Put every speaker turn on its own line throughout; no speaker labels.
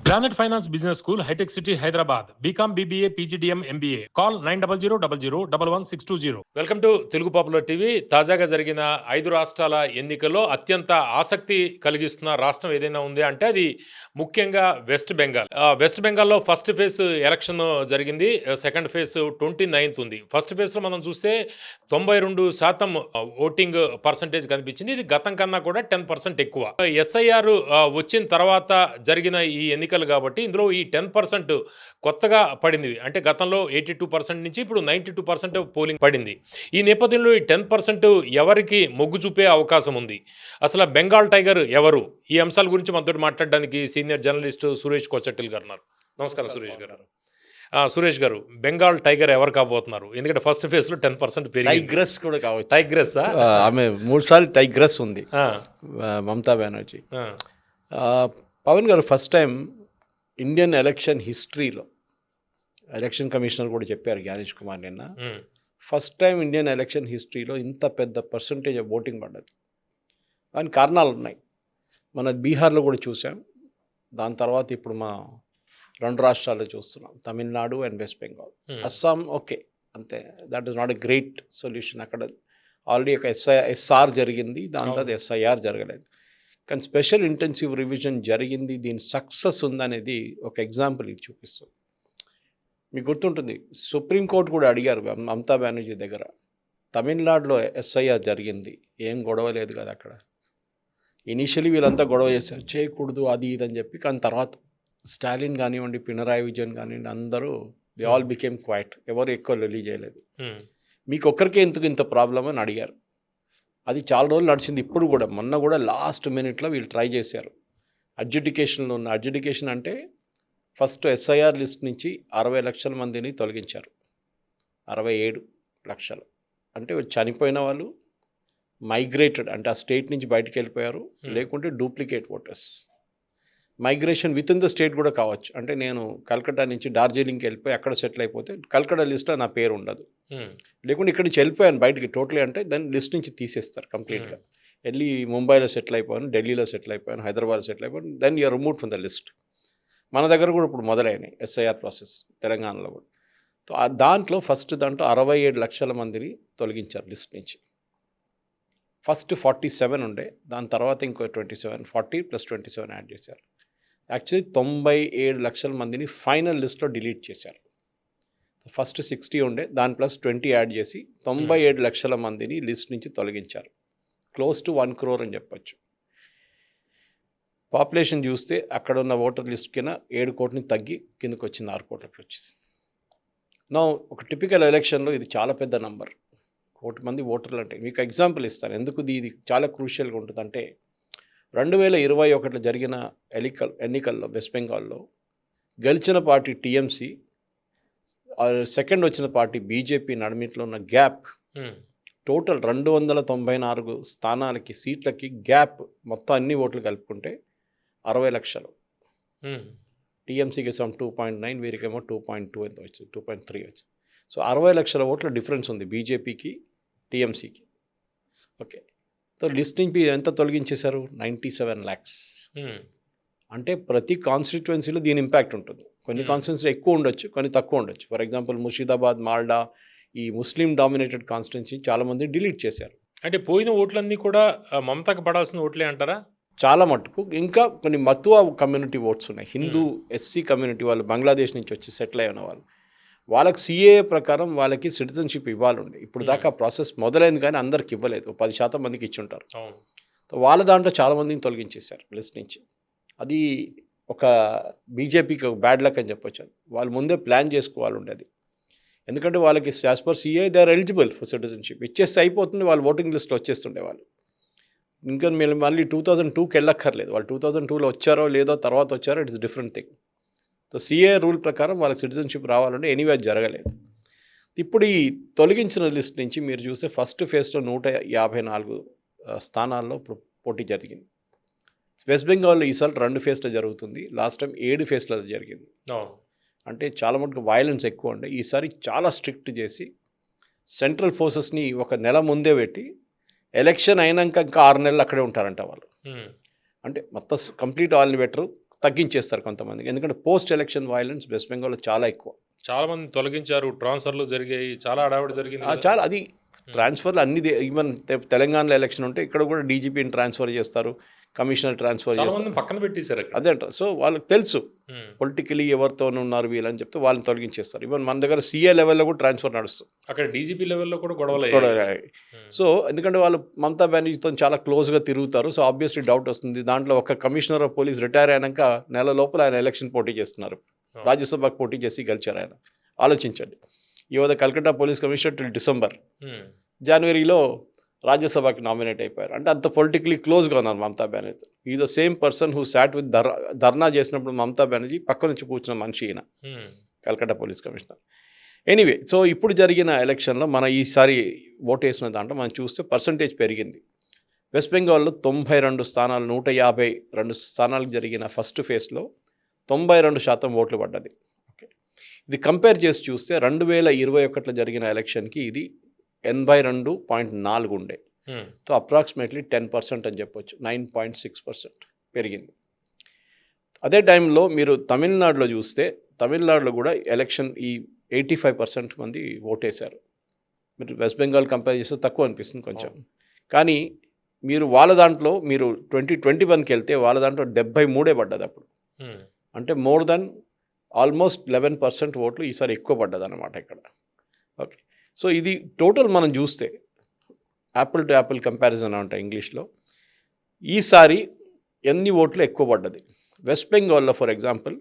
Granite Finance Business School, High-Tech City, Hyderabad. BCom, BBA, PGDM, MBA. Call 9000 welcome to Telugu popular TV. తాజాగా జరిగిన 5 రాష్ట్రాల ఎన్నికల్లో అత్యంత ఆసక్తి కలిగిస్తున్న రాష్ట్రం ఏదైనా ఉంది అంటే అది ముఖ్యంగా వెస్ట్ బెంగాల్. వెస్ట్ బెంగాల్లో ఫస్ట్ ఫేజ్ ఎలక్షన్ జరిగింది. సెకండ్ ఫేజ్ 29th ఉంది. ఫస్ట్ ఫేజ్లో మనం చూస్తే 92% ఓటింగ్ పర్సంటేజ్ కనిపించింది. ఇది గతం కన్నా కూడా 10% ఎక్కువ. ఎస్ఐఆర్ వచ్చిన తర్వాత జరిగిన ఈ ఎన్నికలు కాబట్టి ఇందులో ఈ 10% కొత్తగా పడింది. అంటే గతంలో 82% నుంచి ఇప్పుడు 92% పోలింగ్ పడింది. ఈ నేపథ్యంలో ఈ 10% ఎవరికి మొగ్గు చూపే అవకాశం ఉంది? అసలు బెంగాల్ టైగర్ ఎవరు? ఈ అంశాల గురించి మనతో మాట్లాడడానికి సీనియర్ జర్నలిస్ట్ సురేష్ కోచట్టిల్ గారు ఉన్నారు. నమస్కారం సురేష్ గారు. సురేష్ గారు, బెంగాల్ టైగర్ ఎవరు కాబోతున్నారు? ఎందుకంటే ఫస్ట్ ఫేజ్ లో 10% పెరిగింది.
టైగ్రెస్ కూడా కావచ్చు.
టైగ్రెస్
ఆమె 3 సార్లు టైగ్రెస్ ఉంది, మమతా బెనర్జీ. పవన్ గారు ఫస్ట్ టైం ఇండియన్ ఎలక్షన్ హిస్టరీలో, ఎలక్షన్ కమిషనర్ కూడా చెప్పారు జ్ఞానేష్ కుమార్ నిన్న, ఫస్ట్ టైం ఇండియన్ ఎలక్షన్ హిస్టరీలో ఇంత పెద్ద పర్సంటేజ్ ఆఫ్ ఓటింగ్ పడ్డది. దానికి కారణాలు ఉన్నాయి. మన బీహార్లో కూడా చూసాం, దాని తర్వాత ఇప్పుడు మా 2 రాష్ట్రాల్లో చూస్తున్నాం, తమిళనాడు అండ్ వెస్ట్ బెంగాల్. అస్సాం ఓకే, అంతే, that is not a great solution. అక్కడ ఆల్రెడీ ఒక ఎస్ఆర్ జరిగింది, దాని తర్వాత ఎస్ఐఆర్ జరగలేదు. కానీ స్పెషల్ ఇంటెన్సివ్ రివిజన్ జరిగింది, దీని సక్సెస్ ఉందనేది ఒక ఎగ్జాంపుల్ ఇది చూపిస్తుంది. మీకు గుర్తుంటుంది, సుప్రీంకోర్టు కూడా అడిగారు మమతా బెనర్జీ దగ్గర, తమిళనాడులో ఎస్ఐఆర్ జరిగింది, ఏం గొడవ లేదు కదా అక్కడ. ఇనీషియలీ వీళ్ళంతా గొడవ చేశారు, చేయకూడదు అది ఇది అని చెప్పి. కానీ తర్వాత స్టాలిన్ కానివ్వండి, పినరాయి విజయన్ కానివ్వండి, అందరూ దే ఆల్ బికేమ్ క్వైట్, ఎవరు ఎక్కువ లొలి చేయలేదు. మీకు ఒక్కరికే ఎందుకు ఇంత ప్రాబ్లం అని అడిగారు. అది చాలా రోజులు నడిచింది. ఇప్పుడు కూడా మొన్న కూడా లాస్ట్ మినిట్లో వీళ్ళు ట్రై చేశారు. అడ్జుడికేషన్లో ఉన్న, అడ్జుడికేషన్ అంటే ఫస్ట్ ఎస్ఐఆర్ లిస్ట్ నుంచి 60 లక్షల మందిని తొలగించారు. 67 లక్షలు అంటే చనిపోయిన వాళ్ళు, మైగ్రేటెడ్ అంటే ఆ స్టేట్ నుంచి బయటకు వెళ్ళిపోయారు, లేకుంటే duplicate voters. Migration with in the state కూడా కావచ్చు. అంటే నేను కల్కట్టా నుంచి డార్జిలింగ్కి వెళ్ళిపోయి అక్కడ సెటిల్ అయిపోతే కల్కట్టా లిస్ట్లో నా పేరు ఉండదు, లేకుంటే ఇక్కడ నుంచి వెళ్ళిపోయాను బయటికి టోటలీ అంటే దాన్ని లిస్ట్ నుంచి తీసేస్తారు కంప్లీట్గా. వెళ్ళి ముంబైలో సెటిల్ అయిపోయాను, ఢిల్లీలో సెటిల్ అయిపోయాను, హైదరాబాద్లో సెటిల్ అయిపోయాను, then you're removed from the list. మన దగ్గర కూడా ఇప్పుడు మొదలైనాయి ఎస్ఐఆర్ ప్రాసెస్, తెలంగాణలో కూడా. దాంట్లో ఫస్ట్ దాంట్లో 67 లక్షల మందిని తొలగించారు లిస్ట్ నుంచి. ఫస్ట్ 47 ఉండే, దాని తర్వాత ఇంకో 27, 40 + 27 యాడ్ చేశారు. యాక్చువల్లీ 97 లక్షల మందిని ఫైనల్ లిస్ట్లో డిలీట్ చేశారు. ఫస్ట్ 60 ఉండే, దాని +20 యాడ్ చేసి 97 లక్షల మందిని లిస్ట్ నుంచి తొలగించారు. క్లోజ్ టు 1 crore అని చెప్పచ్చు. పాపులేషన్ చూస్తే అక్కడ ఉన్న ఓటర్ లిస్ట్ కింద 7 కోట్లని తగ్గి కిందకు వచ్చింది, 6 కోట్లకి వచ్చింది. నా ఒక టిపికల్ ఎలక్షన్లో ఇది చాలా పెద్ద నంబర్, 1 కోటి మంది ఓటర్లు. అంటే మీకు ఎగ్జాంపుల్ ఇస్తాను ఎందుకు ఇది చాలా క్రూషియల్గా ఉంటుందంటే, 2021లో జరిగిన ఎన్నికల్లో వెస్ట్ బెంగాల్లో గెలిచిన పార్టీ టీఎంసీ, సెకండ్ వచ్చిన పార్టీ బీజేపీ నడుమిట్లో ఉన్న గ్యాప్ టోటల్ 294 స్థానాలకి, సీట్లకి గ్యాప్ మొత్తం అన్ని ఓట్లు కలుపుకుంటే 60 లక్షలు. టీఎంసీకి 2.9, వీరికేమో 2.2 ఎంత వచ్చింది, 2.3 వచ్చింది. సో 60 లక్షల ఓట్ల డిఫరెన్స్ ఉంది బీజేపీకి టీఎంసీకి. ఓకే, సో లిస్ట్ నుంచి ఎంత తొలగించేశారు? 97 lakhs. అంటే ప్రతి కాన్స్టిట్యువెన్సీలో దీని ఇంపాక్ట్ ఉంటుంది. కొన్ని కాన్స్టిట్యున్సీలో ఎక్కువ ఉండొచ్చు, కొన్ని తక్కువ ఉండొచ్చు. ఫర్ ఎగ్జాంపుల్ ముర్షిదాబాద్, మాల్డా, ఈ ముస్లిం డామినేటెడ్ కాన్స్టిట్యున్సీ చాలామంది డిలీట్ చేశారు.
అంటే పోయిన ఓట్లన్నీ కూడా మమతాకు పడాల్సిన ఓట్లే అంటారా?
చాలా మట్టుకు. ఇంకా కొన్ని మతువా కమ్యూనిటీ ఓట్స్ ఉన్నాయి, హిందూ ఎస్సీ కమ్యూనిటీ వాళ్ళు, బంగ్లాదేశ్ నుంచి వచ్చి సెటిల్ అయిన వాళ్ళు, వాళ్ళకి సిఏఏ ప్రకారం వాళ్ళకి సిటిజన్షిప్ ఇవ్వాలండి. ఇప్పుడు దాకా ప్రాసెస్ మొదలైంది కానీ అందరికి ఇవ్వలేదు, 10% మందికి ఇచ్చి ఉంటారు. వాళ్ళ దాంట్లో చాలామందిని తొలగించేశారు లిస్ట్ నుంచి. అది ఒక బీజేపీకి ఒక బ్యాడ్ లక్ అని చెప్పొచ్చు. వాళ్ళు ముందే ప్లాన్ చేసుకోవాలి ఉండేది. ఎందుకంటే వాళ్ళకి as per CA they are eligible for citizenship, ఇచ్చేస్తే అయిపోతుంది, వాళ్ళు ఓటింగ్ లిస్ట్లో వచ్చేస్తుండే వాళ్ళు. ఇంకా మళ్ళీ 2002కి వెళ్ళక్కర్లేదు. వాళ్ళు 2002లో వచ్చారో లేదో తర్వాత వచ్చారో, it's different thing. So CA rule ప్రకారం వాళ్ళకి సిటిజన్షిప్ రావాలంటే ఎనీవే జరగలేదు. ఇప్పుడు ఈ తొలగించిన లిస్ట్ నుంచి మీరు చూస్తే ఫస్ట్ ఫేజ్లో 154 స్థానాల్లో ఇప్పుడు పోటీ జరిగింది. వెస్ట్ బెంగాల్లో ఈసారి 2 ఫేజ్లో జరుగుతుంది, లాస్ట్ టైం 7 ఫేజ్లో జరిగింది. అంటే చాలా మటుకు వైలెన్స్ ఎక్కువ ఉండే. ఈసారి చాలా స్ట్రిక్ట్ చేసి సెంట్రల్ ఫోర్సెస్ని ఒక నెల ముందే పెట్టి, ఎలక్షన్ అయినాక ఇంకా 6 నెలలు అక్కడే ఉంటారంట వాళ్ళు. అంటే మొత్తం కంప్లీట్ వాళ్ళని పెట్టరు, తగ్గించేస్తారు కొంతమందికి. ఎందుకంటే పోస్ట్ ఎలక్షన్ వైలెన్స్ వెస్ట్ బెంగాల్లో చాలా ఎక్కువ.
చాలా మంది తొలగించారు, ట్రాన్స్ఫర్లు జరిగాయి, చాలా హడావుడి జరిగింది కదా.
చాలా అది ట్రాన్స్ఫర్లు అన్ని ఈవెన్ తెలంగాణలో ఎలక్షన్ ఉంటే ఇక్కడ కూడా డీజీపీని ట్రాన్స్ఫర్ చేస్తారు, కమిషనర్ ట్రాన్స్ఫర్
చాలా
చేస్తారు.
మంది పక్కన పెట్టేశారు అక్కడ.
అదే అంటారు. సో వాళ్ళకి తెలుసు పొలిటికలీ ఎవరితో ఉన్నారు వీళ్ళని చెప్తే వాళ్ళని తొలగించేస్తారు. ఈవెన్ మన దగ్గర సీఏ లెవెల్లో కూడా ట్రాన్స్ఫర్ నడుస్తుంది.
అక్కడ డీజీపీ లెవెల్లో కూడా గొడవలు
కూడా
అయ్యాయి.
సో ఎందుకంటే వాళ్ళు మమతా బెనర్జీతో చాలా క్లోజ్గా తిరుగుతారు. సో ఆబ్వియస్లీ డౌట్ వస్తుంది. దాంట్లో ఒక కమిషనర్ ఆఫ్ పోలీస్ రిటైర్ అయినాక నెల లోపల ఆయన ఎలక్షన్ పోటీ చేస్తున్నారు. రాజ్యసభకు పోటీ చేసి గెలిచారు ఆయన. ఆలోచించండి. ఈ వద్ద Calcutta police commissioner till December, జనవరిలో రాజ్యసభకి నామినేట్ అయిపోయారు. అంటే అంత పొలిటికలీ క్లోజ్గా ఉన్నారు మమతా బెనర్జీ. ఈ the same person who sat with ధర్నా చేసినప్పుడు మమతా బెనర్జీ పక్క నుంచి కూర్చున్న మనిషి ఈయన, Calcutta police commissioner. Anyway, so ఇప్పుడు జరిగిన ఎలక్షన్లో మన ఈసారి ఓటు వేసిన దాంట్లో మనం చూస్తే పర్సంటేజ్ పెరిగింది. వెస్ట్ బెంగాల్లో 92 స్థానాలు, 152 స్థానాలకు జరిగిన ఫస్ట్ ఫేజ్లో 92% ఓట్లు పడ్డది. ఓకే, ఇది కంపేర్ చేసి చూస్తే 2021లో జరిగిన ఎలక్షన్కి ఇది 82.4 ఉండే. సో అప్రాక్సిమేట్లీ 10% అని చెప్పొచ్చు. 9.6% పెరిగింది. అదే టైంలో మీరు తమిళనాడులో చూస్తే, తమిళనాడులో కూడా ఎలక్షన్ ఈ 85% మంది ఓటేశారు. మీరు వెస్ట్ బెంగాల్ కంపేర్ చేస్తే తక్కువ అనిపిస్తుంది కొంచెం. కానీ మీరు వాళ్ళ దాంట్లో మీరు 2021కి వెళ్తే వాళ్ళ దాంట్లో 73 పడ్డది అప్పుడు. అంటే మోర్ దెన్ ఆల్మోస్ట్ 11% ఓట్లు ఈసారి ఎక్కువ పడ్డది అన్నమాట ఇక్కడ. ఓకే, సో ఇది టోటల్ మనం చూస్తే యాపిల్ టు యాపిల్ కంపారిజన్ అంటాం ఇంగ్లీష్లో. ఈసారి ఎన్ని ఓట్లు ఎక్కువ పడ్డది వెస్ట్ బెంగాల్లో? ఫర్ ఎగ్జాంపుల్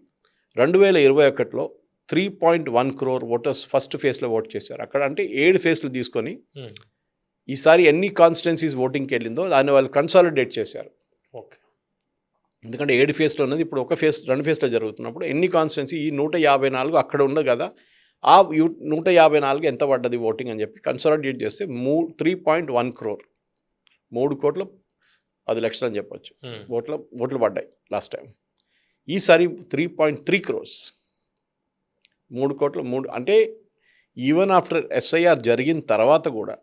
2021లో 3.1 crore ఓటర్స్ ఫస్ట్ ఫేజ్లో ఓట్ చేశారు. అక్కడ అంటే 7 ఫేజ్లు తీసుకొని ఈసారి ఎన్ని కాన్స్టిట్యున్సీస్ ఓటింగ్కి వెళ్ళిందో దాన్ని వాళ్ళు కన్సాలిడేట్ చేశారు.
ఓకే,
ఎందుకంటే 7 ఫేజ్లో ఉన్నది ఇప్పుడు ఒక ఫేజ్ 2 ఫేజ్లో జరుగుతున్నప్పుడు ఎన్ని కాన్స్టిట్యున్సీ ఈ 154 అక్కడ ఉండదు కదా, ఆ 154 ఎంత పడ్డది ఓటింగ్ అని చెప్పి కన్సాలిడేట్ చేస్తే 3.1 crore 3,10,00,000 అని చెప్పొచ్చు ఓట్లు పడ్డాయి లాస్ట్ టైం. ఈసారి 3.3 crores 3 అంటే ఈవెన్ ఆఫ్టర్ ఎస్ఐఆర్ జరిగిన తర్వాత కూడా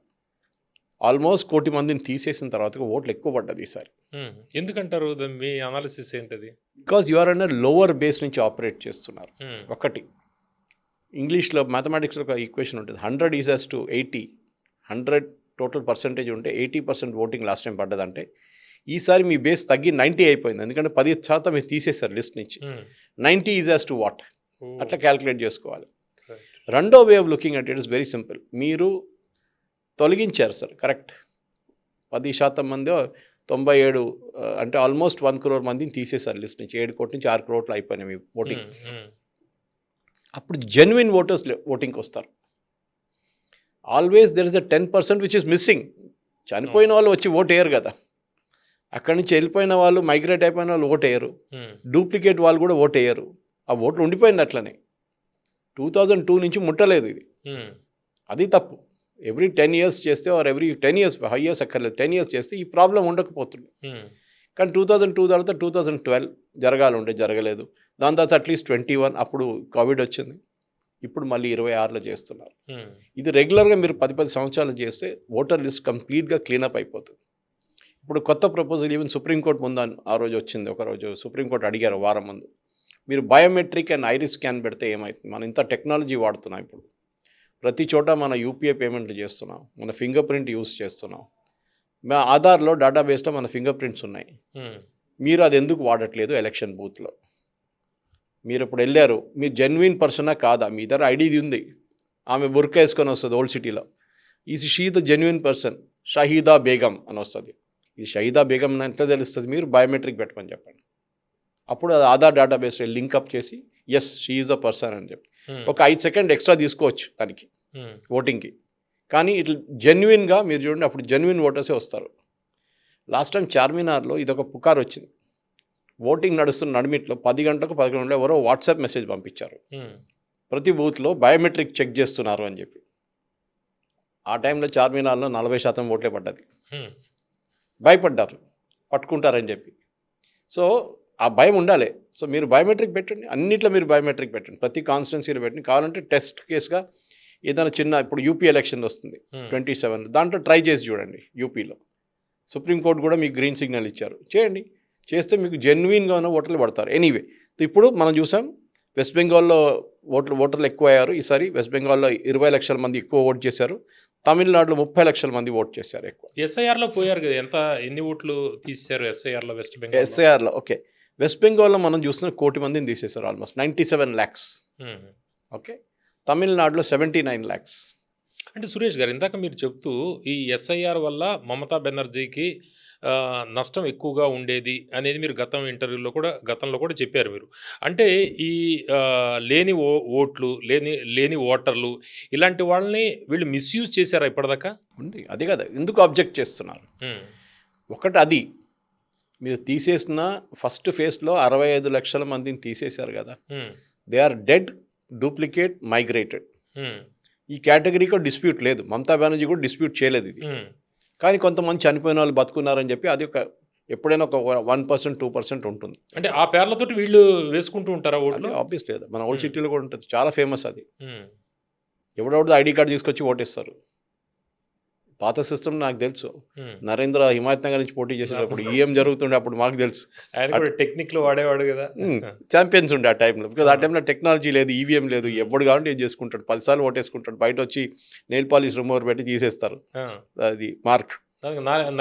ఆల్మోస్ట్ 1 కోటి మందిని తీసేసిన తర్వాత ఓట్లు ఎక్కువ పడ్డది ఈసారి.
ఎందుకంటారు? మీ అనాలిసిస్ ఏంటది?
Because you are on lower base నుంచి ఆపరేట్ చేస్తున్నారు. ఒకటి ఇంగ్లీష్లో మ్యాథమెటిక్స్లో ఒక ఈక్వేషన్ ఉంటుంది, 100 ఈజ్ టు 80. 100 టోటల్ పర్సంటేజ్ ఉంటే 80% ఓటింగ్ లాస్ట్ టైం పడ్డదంటే ఈసారి మీ బేస్ తగ్గి 90 అయిపోయింది. ఎందుకంటే 10% మీరు తీసేశారు లిస్ట్ నుంచి. 90 ఈజ్ టు వాట్ అట్లా క్యాల్కులేట్ చేసుకోవాలి. రెండో way of looking at it is very simple. మీరు తొలగించారు సార్, కరెక్ట్, 10% మంది 97 అంటే ఆల్మోస్ట్ 1 crore మందిని తీసేశారు లిస్ట్ నుంచి. 7 కోట్ల నుంచి 6 crore అయిపోయినాయి మీ ఓటింగ్. అప్పుడు జెన్యున్ ఓటర్స్ ఓటింగ్కి వస్తారు. Always there is a 10% which is missing. చనిపోయిన వాళ్ళు వచ్చి ఓటు వేయరు కదా, అక్కడి నుంచి వెళ్ళిపోయిన వాళ్ళు, మైగ్రేట్ అయిపోయిన వాళ్ళు ఓటు వేయరు, డూప్లికేట్ వాళ్ళు కూడా ఓటు వేయరు. ఆ ఓట్లు ఉండిపోయింది అట్లనే. 2002 నుంచి ముట్టలేదు ఇది. అది తప్పు. ఎవ్రీ 10 years చేస్తే ఆర్ ఎవ్రీ 10 years 5 years అక్కర్లేదు, 10 years చేస్తే ఈ ప్రాబ్లం ఉండకపోతుంది. కానీ 2002 తర్వాత 2012 జరగలేదు. దాని తర్వాత అట్లీస్ట్ 21 అప్పుడు కోవిడ్ వచ్చింది. ఇప్పుడు మళ్ళీ 26లో చేస్తున్నారు. ఇది రెగ్యులర్గా మీరు 10 సంవత్సరాలు చేస్తే ఓటర్ లిస్ట్ కంప్లీట్గా క్లీనప్ అయిపోతుంది. ఇప్పుడు కొత్త ప్రపోజల్ ఈవెన్ సుప్రీంకోర్టు ముందు ఆ రోజు వచ్చింది. ఒకరోజు సుప్రీంకోర్టు అడిగారు వారం ముందు, మీరు బయోమెట్రిక్ అండ్ ఐరిస్ స్కాన్ పెడితే ఏమవుతుంది? మనం ఇంత టెక్నాలజీ వాడుతున్నాం, ఇప్పుడు ప్రతి చోట మన యూపీఐ పేమెంట్లు చేస్తున్నాం, మన ఫింగర్ ప్రింట్ యూస్ చేస్తున్నాం, మా ఆధార్లో డేటాబేస్లో మన ఫింగర్ ప్రింట్స్ ఉన్నాయి. మీరు అది ఎందుకు వాడట్లేదు ఎలక్షన్ బూత్లో? మీరు ఇప్పుడు వెళ్ళారు, మీరు జెన్యున్ పర్సనా కాదా? మీ దగ్గర ఐడిది ఉంది, ఆమె బుర్కా వేసుకొని వస్తుంది ఓల్డ్ సిటీలో, is she the genuine person, Shahida Begum అని వస్తుంది. ఇది షహీదా బేగం అని ఎట్లా తెలుస్తుంది? మీరు బయోమెట్రిక్ పెట్టమని చెప్పండి. అప్పుడు అది ఆధార్ డేటాబేస్ లింక్అప్ చేసి yes she is a person అని చెప్పి ఒక 5 seconds ఎక్స్ట్రా తీసుకోవచ్చు దానికి ఓటింగ్కి. కానీ ఇట్లా జెన్యున్గా మీరు చూడండి, అప్పుడు జెన్యున్ ఓటర్సే వస్తారు. లాస్ట్ టైం చార్మినార్లో ఇదొక పుకార్ వచ్చింది. ఓటింగ్ నడుస్తున్న నడిమిట్లో 10 గంటలకు 11 గంటలకు ఎవరో వాట్సాప్ మెసేజ్ పంపించారు, ప్రతి బూత్లో బయోమెట్రిక్ చెక్ చేస్తున్నారు అని చెప్పి. ఆ టైంలో చార్మినార్లో 40% ఓట్లే పడ్డది. భయపడ్డారు పట్టుకుంటారని చెప్పి. సో ఆ భయం ఉండాలి. సో మీరు బయోమెట్రిక్ పెట్టండి, అన్నిట్లో మీరు బయోమెట్రిక్ పెట్టండి, ప్రతి కాన్స్టిట్యున్సీలో పెట్టండి. కావాలంటే టెస్ట్ కేసుగా ఏదైనా చిన్న, ఇప్పుడు యూపీ ఎలక్షన్ వస్తుంది 27, దాంట్లో ట్రై చేసి చూడండి. యూపీలో సుప్రీంకోర్టు కూడా మీకు గ్రీన్ సిగ్నల్ ఇచ్చారు, చేయండి. చేస్తే మీకు జెన్యున్గా ఉన్న ఓటర్లు పడతారు. ఎనీవే ఇప్పుడు మనం చూసాం వెస్ట్ బెంగాల్లో ఓటర్లు ఎక్కువ అయ్యారు. ఈసారి వెస్ట్ బెంగాల్లో 20 లక్షల మంది ఎక్కువ ఓటు చేశారు. తమిళనాడులో 30 లక్షల మంది ఓటు చేశారు ఎక్కువ.
ఎస్ఐఆర్లో పోయారు కదా, ఎన్ని ఓట్లు తీశారు ఎస్ఐఆర్లో వెస్ట్ బెంగాల్?
ఎస్ఐఆర్లో ఓకే, వెస్ట్ బెంగాల్లో మనం చూసిన 1 కోటి మందిని తీసేశారు, ఆల్మోస్ట్ 97 lakhs. ఓకే, తమిళనాడులో 79 lakhs.
అంటే సురేష్ గారు, ఇందాక మీరు చెప్తూ ఈ ఎస్ఐఆర్ వల్ల మమతా బెనర్జీకి నష్టం ఎక్కువగా ఉండేది అనేది మీరు గతంలో కూడా చెప్పారు మీరు. అంటే ఈ లేని ఓట్లు లేని ఓటర్లు ఇలాంటి వాళ్ళని వీళ్ళు మిస్యూజ్ చేశారా ఇప్పటిదాకా?
ఉంది, అదే కదా ఎందుకు అబ్జెక్ట్ చేస్తున్నారు. ఒకటి అది మీరు తీసేసిన ఫస్ట్ ఫేజ్లో 65 లక్షల మందిని తీసేశారు కదా, they are dead, duplicate, migrated. ఈ కేటగిరీకి డిస్ప్యూట్ లేదు, మమతా బెనర్జీ కూడా డిస్ప్యూట్ చేయలేదు ఇది. కానీ కొంతమంది చనిపోయిన వాళ్ళు బతుకున్నారని చెప్పి అది ఎప్పుడైనా ఒక 1%, 2% ఉంటుంది.
అంటే ఆ పేర్లతో వీళ్ళు వేసుకుంటూ ఉంటారా ఓట్లు?
ఆబ్వియస్ లేదు, మన ఓల్డ్ సిటీలో కూడా ఉంటుంది, చాలా ఫేమస్ అది. ఎవడెవడో ఐడి కార్డు తీసుకొచ్చి ఓటేస్తారు. పాత సిస్టమ్ నాకు తెలుసు, నరేంద్ర హిమాయత్ నగర్ నుంచి పోటీ చేసేటప్పుడు ఈఎం జరుగుతుండే, అప్పుడు మాకు తెలుసు.
టెక్నిక్లో వాడేవాడు కదా,
ఛాంపియన్స్ ఉండే ఆ టైంలో. బికాజ్ ఆ టైంలో టెక్నాలజీ లేదు, ఈవీఎం లేదు, ఎప్పుడు కావాలంటే ఏం చేసుకుంటాడు, 10 సార్లు ఓటేసుకుంటాడు, బయట వచ్చి నెయిల్ పాలిష్ రిమూవర్ పెట్టి తీసేస్తారు అది మార్క్.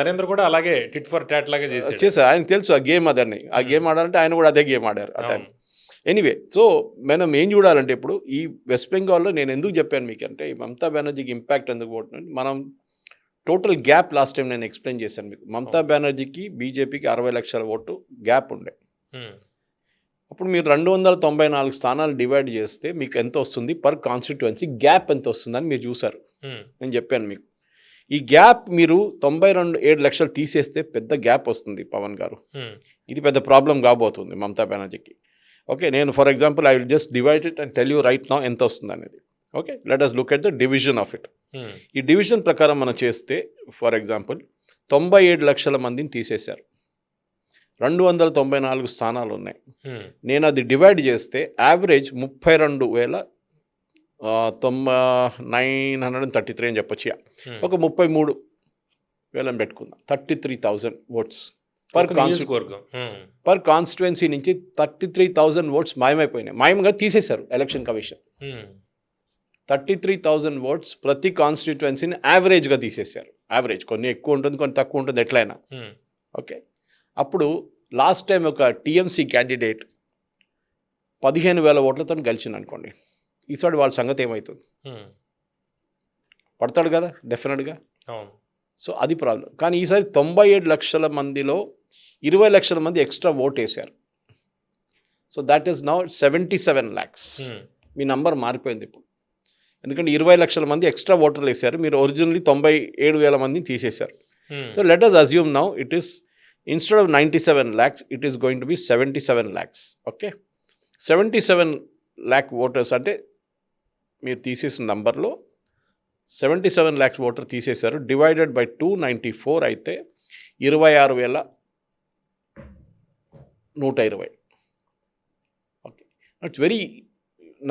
నరేంద్ర కూడా అలాగే టిట్ ఫర్ టాట్ లాగా
చేశారు, ఆయన తెలుసు ఆ గేమ్ అదని. ఆ గేమ్ ఆడాలంటే ఆయన కూడా అదే గేమ్ ఆడారు ఆ టైం. ఎనీవే, సో మనం ఏం చూడాలంటే ఇప్పుడు ఈ వెస్ట్ బెంగాల్లో నేను ఎందుకు చెప్పాను మీకు అంటే, ఈ మమతా బెనర్జీకి ఇంపాక్ట్ ఎందుకు పోతుంది, మనం టోటల్ గ్యాప్ లాస్ట్ టైం నేను ఎక్స్ప్లెయిన్ చేశాను మీకు. మమతా బెనర్జీకి బీజేపీకి 60 లక్షల ఓటు గ్యాప్ ఉండే. అప్పుడు మీరు 294 స్థానాలు డివైడ్ చేస్తే మీకు ఎంత వస్తుంది పర్ కాన్స్టిట్యుయెన్సీ, గ్యాప్ ఎంత వస్తుందని మీరు చూసారు. నేను చెప్పాను మీకు ఈ గ్యాప్ మీరు 97 లక్షలు తీసేస్తే పెద్ద గ్యాప్ వస్తుంది పవన్ గారు. ఇది పెద్ద ప్రాబ్లం కాబోతుంది మమతా బెనర్జీకి. ఓకే, నేను for example I will just divide it and tell you right now ఎంత వస్తుంది అనేది. Okay, let us look at the division of it. ఈ డివిజన్ ప్రకారం మనం చేస్తే ఫర్ ఎగ్జాంపుల్ 97 లక్షల మందిని తీసేశారు, 294 స్థానాలు ఉన్నాయి. నేను అది డివైడ్ చేస్తే యావరేజ్ 32,933 అని చెప్పొచ్చు. ఒక 33,000 పెట్టుకుందాం, 33,000 ఓట్స్ పర్ కాన్స్టిట్యుయెన్సీ నుంచి 33,000 ఓట్స్ మాయమైపోయినాయి. మాయంగా తీసేశారు ఎలక్షన్ కమిషన్. 33,000 ఓట్స్ ప్రతి కాన్స్టిట్యుయెన్సీని యావరేజ్గా తీసేశారు. యావరేజ్, కొన్ని ఎక్కువ ఉంటుంది, కొన్ని తక్కువ ఉంటుంది, ఎట్లయినా. ఓకే, అప్పుడు లాస్ట్ టైం ఒక టీఎంసీ క్యాండిడేట్ 15,000 ఓట్లతో గెలిచింది అనుకోండి, ఈసారి వాళ్ళ సంగతి ఏమవుతుంది? పడతాడు కదా డెఫినెట్గా. సో అది ప్రాబ్లం. కానీ ఈసారి 97 లక్షల మందిలో 20 లక్షల మంది ఎక్స్ట్రా ఓట్ వేశారు. So that is now 77 lakhs. Me number మారిపోయింది ఇప్పుడు, ఎందుకంటే 20 లక్షల మంది ఎక్స్ట్రా ఓటర్లు వేశారు, మీరు ఒరిజినల్లీ 97,000 మందిని తీసేశారు. So let us assume now it is instead of 97 lakhs it is going to be 77 lakhs. Okay, 77 lakh voters అంటే మీరు తీసేసిన నంబర్లో 77 lakhs ఓటర్ తీసేశారు. డివైడెడ్ బై 294 అయితే 26,120. ఓకే, ఇట్స్ వెరీ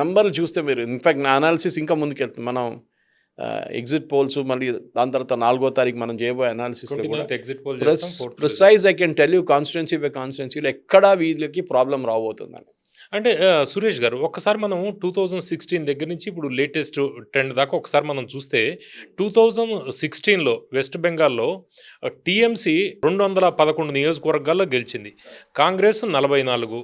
నంబర్లు చూస్తే మీరు ఇన్ఫ్యాక్ట్ నా అనాలిసిస్ ఇంకా ముందుకెళ్తుంది. మనం ఎగ్జిట్ పోల్స్ మళ్ళీ దాని తర్వాత 4వ తారీఖు మనం చేయబోయే అనాలిసిస్లో కూడా precise I can tell you constituency by కాన్స్టిట్యుయెన్సీలో ఎక్కడా వీళ్ళకి ప్రాబ్లం రాబోతుందని.
అంటే సురేష్ గారు, ఒకసారి మనం 2016 దగ్గర నుంచి ఇప్పుడు లేటెస్ట్ ట్రెండ్ దాకా ఒకసారి మనం చూస్తే 2016లో వెస్ట్ బెంగాల్లో టీఎంసీ 211 నియోజకవర్గాల్లో గెలిచింది, కాంగ్రెస్ 44,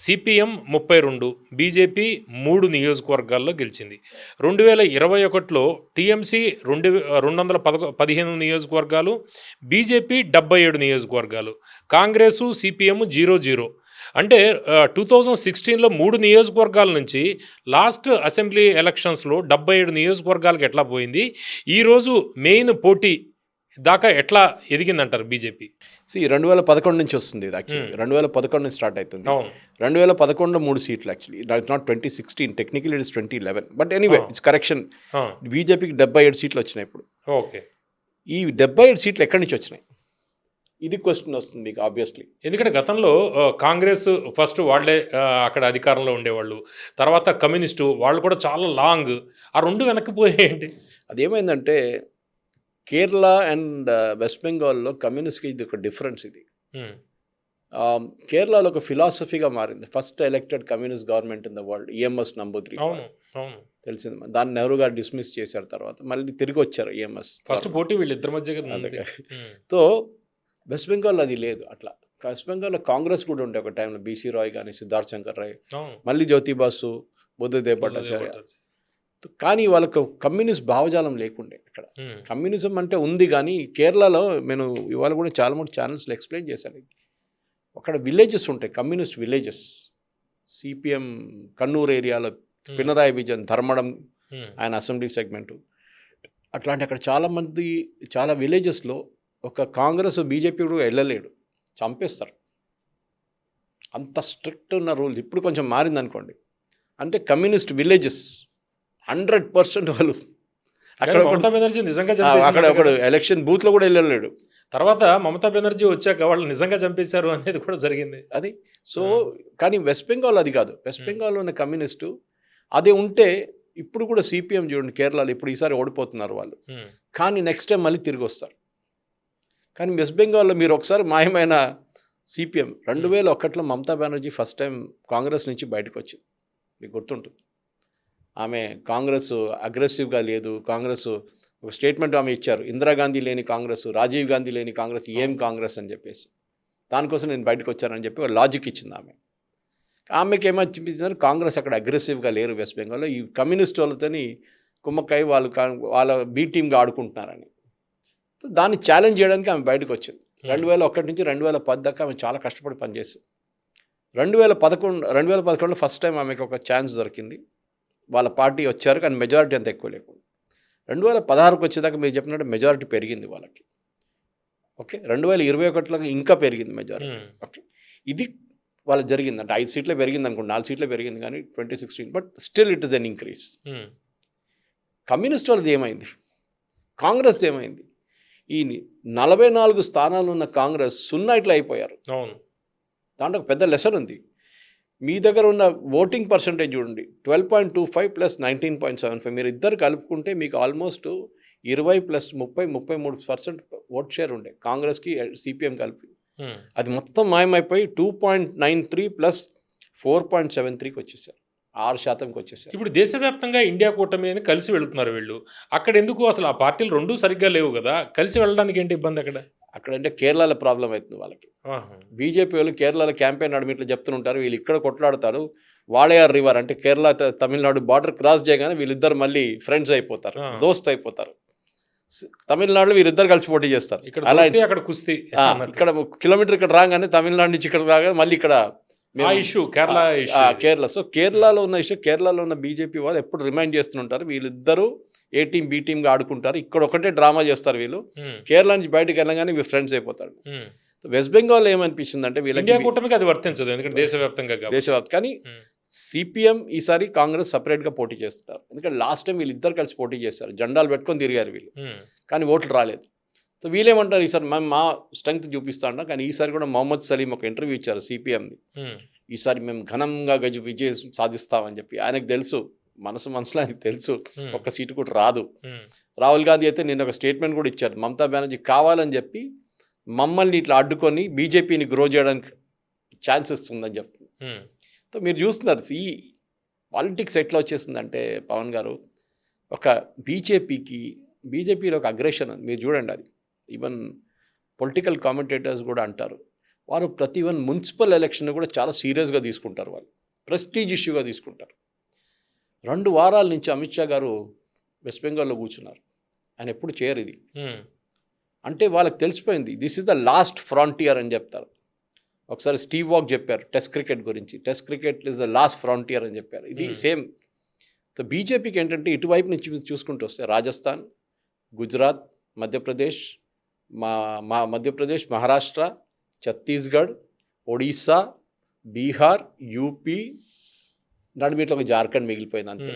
సిపిఎం 32, బీజేపీ 3 నియోజకవర్గాల్లో గెలిచింది. 2021లో టీఎంసీ 215 నియోజకవర్గాలు, బీజేపీ 77 నియోజకవర్గాలు, కాంగ్రెసు సిపిఎం 0-0. అంటే 2016లో 3 నియోజకవర్గాల నుంచి లాస్ట్ అసెంబ్లీ ఎలక్షన్స్లో 77 నియోజకవర్గాలకు ఎట్లా పోయింది, ఈరోజు మెయిన్ పోటీ దాకా ఎట్లా ఎదిగిందంటారు బీజేపీ?
2011 నుంచి వస్తుంది ఇది, యాక్చువల్లీ 2011 నుంచి స్టార్ట్ అవుతుంది. 2011లో 3 సీట్లు, actually not 2016, technical it is 2011, but anyway it's correction. బీజేపీకి 77 సీట్లు వచ్చినాయి ఇప్పుడు.
ఓకే,
ఈ 77 సీట్లు ఎక్కడి నుంచి వచ్చినాయి? ఇది క్వశ్చన్ వస్తుంది మీకు ఆబ్వియస్లీ.
ఎందుకంటే గతంలో కాంగ్రెస్ ఫస్ట్ వాళ్ళే అక్కడ అధికారంలో ఉండేవాళ్ళు, తర్వాత కమ్యూనిస్టు వాళ్ళు కూడా చాలా లాంగ్, ఆ 2 వెనక్కిపోయేయండి.
అదేమైందంటే కేరళ అండ్ వెస్ట్ బెంగాల్లో కమ్యూనిస్ట్కి ఇది ఒక డిఫరెన్స్. ఇది కేరళలో ఒక ఫిలాసఫీగా మారింది. First elected communist government in the world EMS Namboodiri.
అవును అవును
తెలిసింది. దాన్ని నెహ్రూ గారు డిస్మిస్ చేశారు. తర్వాత మళ్ళీ తిరిగి వచ్చారు ఈఎంఎస్.
ఫస్ట్ పోటీ వీళ్ళిద్దరి మధ్య ఉంది.
సో వెస్ట్ బెంగాల్ అది లేదు. అట్లా వెస్ట్ బెంగాల్లో కాంగ్రెస్ కూడా ఉండే ఒక టైంలో బీసీ రాయ్ కానీ, సిద్ధార్థ్ శంకర్ రాయ్,
అవును
మళ్ళీ జ్యోతి బాసు, బుద్ధదేవ్ భట్టాచార్య. కానీ వాళ్ళకు కమ్యూనిస్ట్ భావజాలం లేకుండే ఇక్కడ. కమ్యూనిజం అంటే ఉంది కానీ కేరళలో నేను ఇవాళ కూడా చాలా మూడు ఛానల్స్లో ఎక్స్ప్లెయిన్ చేశాను. అక్కడ విలేజెస్ ఉంటాయి, కమ్యూనిస్ట్ విలేజెస్. సిపిఎం కన్నూరు ఏరియాలో పినరాయి విజయన్, ధర్మడం ఆయన అసెంబ్లీ సెగ్మెంటు, అట్లాంటి అక్కడ చాలామంది చాలా విలేజెస్లో ఒక కాంగ్రెస్ బీజేపీ కూడా వెళ్ళలేడు, చంపేస్తారు. అంత స్ట్రిక్ట్ ఉన్న రూల్స్. ఇప్పుడు కొంచెం మారింది అనుకోండి. అంటే కమ్యూనిస్ట్ విలేజెస్ 100% వాళ్ళు అక్కడ
మమతా బెనర్జీ నిజంగా
అక్కడ ఒకడు ఎలక్షన్ బూత్లో కూడా వెళ్ళలేడు.
తర్వాత మమతా బెనర్జీ వచ్చాక వాళ్ళు నిజంగా చంపేశారు అనేది కూడా జరిగింది
అది. సో కానీ వెస్ట్ బెంగాల్ అది కాదు. వెస్ట్ బెంగాల్లో ఉన్న కమ్యూనిస్టు అదే ఉంటే ఇప్పుడు కూడా సిపిఎం చూడండి కేరళలో ఇప్పుడు ఈసారి ఓడిపోతున్నారు వాళ్ళు, కానీ నెక్స్ట్ టైం మళ్ళీ తిరిగి వస్తారు. కానీ వెస్ట్ బెంగాల్లో మీరు ఒకసారి మాయమైన సిపిఎం 2001లో మమతా బెనర్జీ ఫస్ట్ టైం కాంగ్రెస్ నుంచి బయటకు వచ్చింది, మీకు గుర్తుంటుంది. ఆమె కాంగ్రెస్ అగ్రెసివ్గా లేదు, కాంగ్రెస్ ఒక స్టేట్మెంట్ ఆమె ఇచ్చారు, ఇందిరాగాంధీ లేని కాంగ్రెస్, రాజీవ్ గాంధీ లేని కాంగ్రెస్ ఏం కాంగ్రెస్ అని చెప్పేసి, దానికోసం నేను బయటకు వచ్చానని చెప్పి లాజిక్ ఇచ్చింది ఆమె. ఆమెకి ఏమనిపించారు, కాంగ్రెస్ అక్కడ అగ్రెసివ్గా లేరు వెస్ట్ బెంగాల్లో, ఈ కమ్యూనిస్ట్ వాళ్ళతోని కుమ్మక్కై వాళ్ళు వాళ్ళ బీ టీమ్గా ఆడుకుంటున్నారని. సో దాన్ని ఛాలెంజ్ చేయడానికి ఆమె బయటకు వచ్చింది. 2001 నుంచి 2010 దాకా ఆమె చాలా కష్టపడి పనిచేసింది. 2011లో ఫస్ట్ టైం ఆమెకు ఒక ఛాన్స్ దొరికింది. వాళ్ళ పార్టీ వచ్చారు కానీ మెజారిటీ అంత ఎక్కువ లేకుండా. 2016కు వచ్చేదాకా మీరు చెప్పినట్టు మెజారిటీ పెరిగింది వాళ్ళకి. ఓకే, 2021లో ఇంకా పెరిగింది మెజారిటీ. ఓకే, ఇది వాళ్ళకి జరిగింది. అంటే 5 సీట్లే పెరిగింది అనుకోండి, 4 సీట్లే పెరిగింది కానీ 2016, but still it is an increase. Communist వాళ్ళది ఏమైంది, కాంగ్రెస్ ఏమైంది? ఈ 44 స్థానాలు ఉన్న కాంగ్రెస్ 0 ఇట్లా అయిపోయారు. దాంట్లో ఒక పెద్ద లెసన్ ఉంది. మీ దగ్గర ఉన్న ఓటింగ్ పర్సంటేజ్ చూడండి, 12.25 + 19.75, మీరు ఇద్దరు కలుపుకుంటే మీకు ఆల్మోస్ట్ 20 + 30-33% ఓట్ షేర్ ఉండే కాంగ్రెస్కి సిపిఎం కలిపి. అది మొత్తం మాయమైపోయి 2.93 + 4.73కి వచ్చేసారు, 6%కి వచ్చేసారు.
ఇప్పుడు దేశవ్యాప్తంగా ఇండియా కూటమి అని కలిసి వెళుతున్నారు వీళ్ళు. అక్కడ ఎందుకు అసలు ఆ పార్టీలు రెండూ సరిగ్గా లేవు కదా, కలిసి వెళ్ళడానికి ఏంటి ఇబ్బంది అక్కడ?
అక్కడంటే కేరళలో ప్రాబ్లం అవుతుంది వాళ్ళకి. బీజేపీ వాళ్ళు కేరళలో క్యాంపెయిన్ నడిమి ఇట్లా చెప్తుంటారు, వీళ్ళు ఇక్కడ కొట్లాడతారు, వాడయార్ రివర్ అంటే కేరళ తమిళనాడు బార్డర్ క్రాస్ చేయగానే వీళ్ళిద్దరు మళ్ళీ ఫ్రెండ్స్ అయిపోతారు, దోస్త్ అయిపోతారు. తమిళనాడులో వీరిద్దరు కలిసి పోటీ చేస్తారు.
అలా అక్కడ కుస్తీ,
ఇక్కడ కిలోమీటర్ ఇక్కడ రాగానే తమిళనాడు నుంచి ఇక్కడ రాగానే మళ్ళీ ఇక్కడ కేరళ. సో కేరళలో ఉన్న ఇష్యూ, కేరళలో ఉన్న బీజేపీ వాళ్ళు ఎప్పుడు రిమైండ్ చేస్తుంటారు, వీళ్ళిద్దరూ ఏ టీం బి టీంగా ఆడుకుంటారు, ఇక్కడ ఒకటే డ్రామా చేస్తారు వీళ్ళు, కేరళ నుంచి బయటకు వెళ్ళగానే వీళ్ళు ఫ్రెండ్స్ అయిపోతారు. వెస్ట్ బెంగాల్ ఏమనిపించింది అంటే వీళ్ళకి
కూటమికి అది వర్తించదు, ఎందుకంటే దేశవ్యాప్తంగా
కానీ సిపిఎం ఈసారి కాంగ్రెస్ సపరేట్గా పోటీ చేస్తారు. ఎందుకంటే లాస్ట్ టైం వీళ్ళిద్దరు కలిసి పోటీ చేస్తారు, జెండాలు పెట్టుకొని తిరిగారు వీళ్ళు, కానీ ఓట్లు రాలేదు. సో వీళ్ళేమంటారు, ఈసారి మేము మా స్ట్రెంగ్త్ చూపిస్తా ఉంటాం. కానీ ఈసారి కూడా మొహమ్మద్ సలీం ఒక ఇంటర్వ్యూ ఇచ్చారు సిపిఎంది, ఈసారి మేము ఘనంగా విజయం సాధిస్తామని చెప్పి. ఆయనకు తెలుసు, మనసులో ఆయనకు తెలుసు ఒక్క సీటు కూడా రాదు. రాహుల్ గాంధీ అయితే నిన్న ఒక స్టేట్మెంట్ కూడా ఇచ్చారు, మమతా బెనర్జీ కావాలని చెప్పి మమ్మల్ని ఇట్లా అడ్డుకొని బీజేపీని గ్రో చేయడానికి ఛాన్స్ ఇస్తుందని చెప్తుంది. సో మీరు చూస్తున్నారు ఈ పాలిటిక్స్ ఎట్లా వచ్చేసిందంటే పవన్ గారు, ఒక బీజేపీలో ఒక అగ్రెషన్ ఉంది, మీరు చూడండి. అది ఈవెన్ పొలిటికల్ కామెంటేటర్స్ కూడా అంటారు, వారు ప్రతి మున్సిపల్ ఎలక్షన్ కూడా చాలా సీరియస్గా తీసుకుంటారు, వాళ్ళు ప్రెస్టీజ్ ఇష్యూగా తీసుకుంటారు. 2 వారాల నుంచి అమిత్ షా గారు వెస్ట్ బెంగాల్లో కూర్చున్నారు, ఆయన ఎప్పుడు చేయరు ఇది. అంటే వాళ్ళకి తెలిసిపోయింది this is the last frontier అని చెప్తారు. ఒకసారి స్టీవ్ వాక్ చెప్పారు టెస్ట్ క్రికెట్ గురించి, test cricket is the last frontier అని చెప్పారు. ఇది సేమ్. సో బీజేపీకి ఏంటంటే ఇటువైపు నుంచి చూసుకుంటూ వస్తే రాజస్థాన్, గుజరాత్, మధ్యప్రదేశ్, మహారాష్ట్ర, ఛత్తీస్గఢ్, ఒడిస్సా, బీహార్, యూపీ, నడిమిట్లో ఒక జార్ఖండ్ మిగిలిపోయింది అంతే.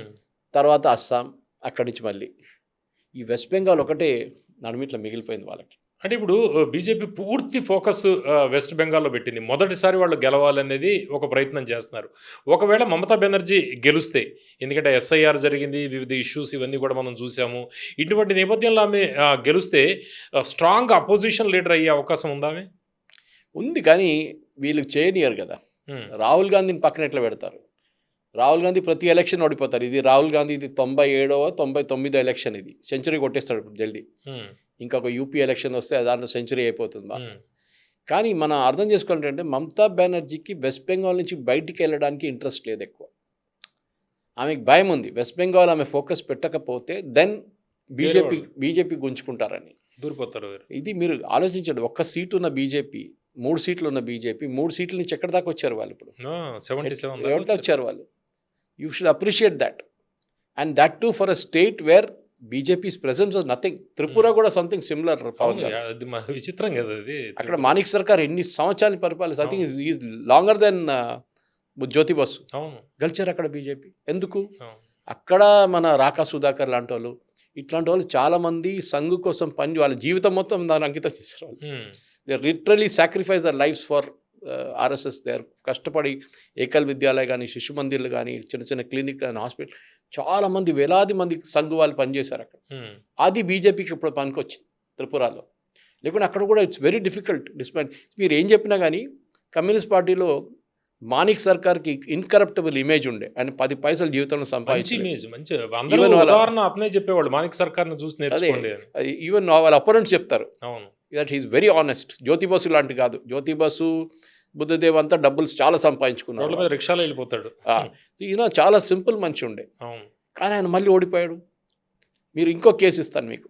తర్వాత అస్సాం, అక్కడి నుంచి మళ్ళీ ఈ వెస్ట్ బెంగాల్ ఒకటే నడిమిట్లో మిగిలిపోయింది వాళ్ళకి.
అంటే ఇప్పుడు బీజేపీ పూర్తి ఫోకస్ వెస్ట్ బెంగాల్లో పెట్టింది. మొదటిసారి వాళ్ళు గెలవాలనేది ఒక ప్రయత్నం చేస్తున్నారు. ఒకవేళ మమతా బెనర్జీ గెలుస్తే, ఎందుకంటే ఎస్ఐఆర్ జరిగింది, వివిధ ఇష్యూస్ ఇవన్నీ కూడా మనం చూసాము, ఇటువంటి నేపథ్యంలో ఆమె గెలిస్తే స్ట్రాంగ్ అపోజిషన్ లీడర్ అయ్యే అవకాశం ఉందా?
ఉంది, కానీ వీళ్ళకి చేయనియరు కదా.
ఉమ్,
రాహుల్ గాంధీని పక్కన ఎట్లా పెడతారు? రాహుల్ గాంధీ ప్రతి ఎలక్షన్ ఓడిపోతారు. ఇది రాహుల్ గాంధీ ఇది 97వ 99వ ఎలక్షన్, ఇది సెంచరీ కొట్టేస్తాడు ఇప్పుడు జల్దీ.
ఉమ్,
ఇంకొక యూపీ ఎలక్షన్ వస్తే దాంట్లో సెంచరీ అయిపోతుంది బా.
ఉమ్,
కానీ మనం అర్థం చేసుకోవాలంటే మమతా బెనర్జీకి వెస్ట్ బెంగాల్ నుంచి బయటికి వెళ్ళడానికి ఇంట్రెస్ట్ లేదు ఎక్కువ. ఆమెకు భయం ఉంది, వెస్ట్ బెంగాల్ ఆమె ఫోకస్ పెట్టకపోతే దెన్ బీజేపీ గుంజుకుంటారని.
దూరిపోతారు వీరు.
ఇది మీరు ఆలోచించండి, ఒక్క సీటు ఉన్న బీజేపీ, 3 సీట్లు ఉన్న బీజేపీ 3 సీట్ల నుంచి ఎక్కడి దాకా వచ్చారు వాళ్ళు ఇప్పుడు?
77
ఎవరికి వచ్చారు వాళ్ళు? You should appreciate that. And that to for a state where BJP's presence was nothing. Tripura కూడా సంథింగ్ సిమిలర్. పవన్ గారు
అది విచిత్రం కదా అది.
అక్కడ మాణిక్ సర్కార్ ఎన్ని సంవత్సరాలు పరిపాలిస్తారు? I think is longer than Jyoti Basu.
అవును,
గెలిచారు అక్కడ బీజేపీ. ఎందుకు?
అవును.
అక్కడ మన రాకా సుధాకర్ లాంటి వాళ్ళు, ఇట్లాంటి వాళ్ళు చాలామంది సంఘ్ కోసం పని వాళ్ళ జీవితం మొత్తం దాన్ని అంకితం చేశారు. వాళ్ళు
um,
they literally sacrifice their lives for RSS. They కష్టపడి ఏకల్ విద్యాలయ కానీ, శిశు మందిర్లు కానీ, చిన్న చిన్న క్లినిక్ కానీ, హాస్పిటల్, చాలామంది వేలాది మంది సంఘ్ వాళ్ళు పనిచేశారు అక్కడ.
ఉమ్,
అది బీజేపీకి ఇప్పుడు పనికొచ్చింది త్రిపురలో. లేకుంటే అక్కడ కూడా ఇట్స్ వెరీ డిఫికల్ట్. డిస్పైట్ మీరు ఏం చెప్పినా కానీ కమ్యూనిస్ట్ పార్టీలో మాణిక్ సర్కార్కి ఇన్కరప్టబుల్ ఇమేజ్ ఉండే. ఆయన 10 పైసలు జీవితంలో
మంచి
సంపాదించి
ఇమేజ్, మంచి అందరూ ఉదాహరణ అతనే చెప్పేవాళ్ళు, మాణిక్ సర్కార్ని చూసి నేర్చుకోండి అని.
ఈవెన్ వాళ్ళ అపోనెంట్స్ చెప్తారు
అవును.
That he's very honest. Jyoti Basu లాంటి కాదు. జ్యోతి బసు, బుద్ధదేవ్ అంతా డబ్బులు చాలా సంపాదించుకున్నారు.
రోడ్ల మీద రిక్షాలో వెళ్ళిపోతాడు.
ఈయన చాలా సింపుల్ మనిషి ఉండే.
అవును.
కానీ ఆయన మళ్ళీ ఓడిపోయాడు. మీరు ఇంకో కేసు ఇస్తాను మీకు,